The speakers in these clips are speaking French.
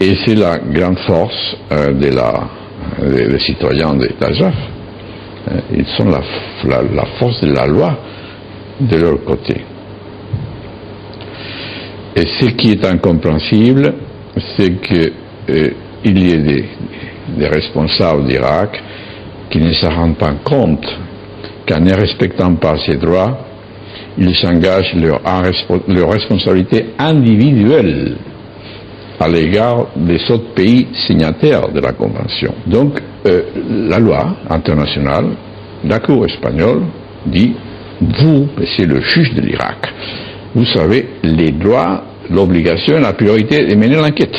Et c'est la grande force des citoyens d'Azov. Ils sont la force de la loi de leur côté. Et ce qui est incompréhensible, c'est qu'il y ait des responsables d'Irak qui ne se rendent pas compte qu'en ne respectant pas ces droits, ils s'engagent leur responsabilité individuelle à l'égard des autres pays signataires de la Convention. Donc, la loi internationale, la Cour espagnole, dit, vous, c'est le juge de l'Irak, vous savez les droits, l'obligation, la priorité de mener l'enquête.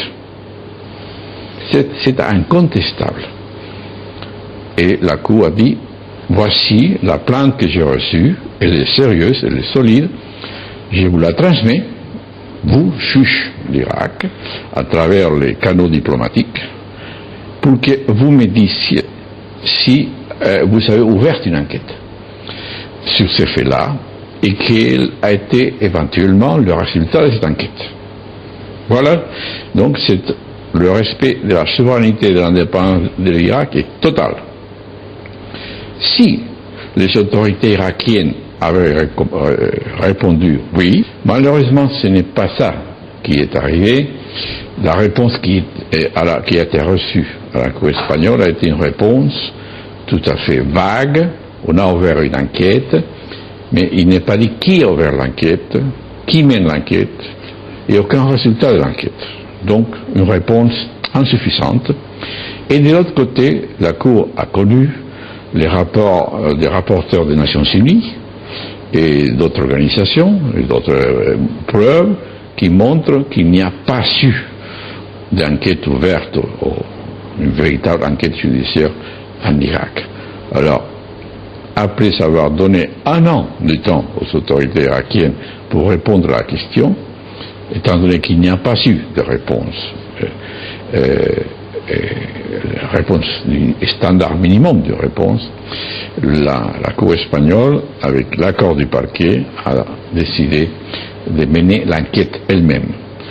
C'est incontestable. Et la Cour a dit, voici la plainte que j'ai reçue, elle est sérieuse, elle est solide, je vous la transmets, vous, juge l'Irak, à travers les canaux diplomatiques, pour que vous me disiez si vous avez ouvert une enquête sur ces faits-là, et quel a été éventuellement le résultat de cette enquête. Voilà, donc le respect de la souveraineté et de l'indépendance de l'Irak est total. Si les autorités irakiennes avaient répondu oui, malheureusement ce n'est pas ça qui est arrivé. La réponse qui a été reçue à la Cour espagnole a été une réponse tout à fait vague. On a ouvert une enquête, mais il n'est pas dit qui a ouvert l'enquête, qui mène l'enquête, et aucun résultat de l'enquête. Donc, une réponse insuffisante. Et de l'autre côté, la Cour a connu les rapports des rapporteurs des Nations Unies et d'autres organisations, et d'autres preuves qui montrent qu'il n'y a pas eu d'enquête ouverte, une véritable enquête judiciaire en Irak. Alors, après avoir donné 1 an de temps aux autorités irakiennes pour répondre à la question, étant donné qu'il n'y a pas eu de réponse, standard minimum de réponse, la Cour espagnole, avec l'accord du parquet, a décidé de mener l'enquête elle-même.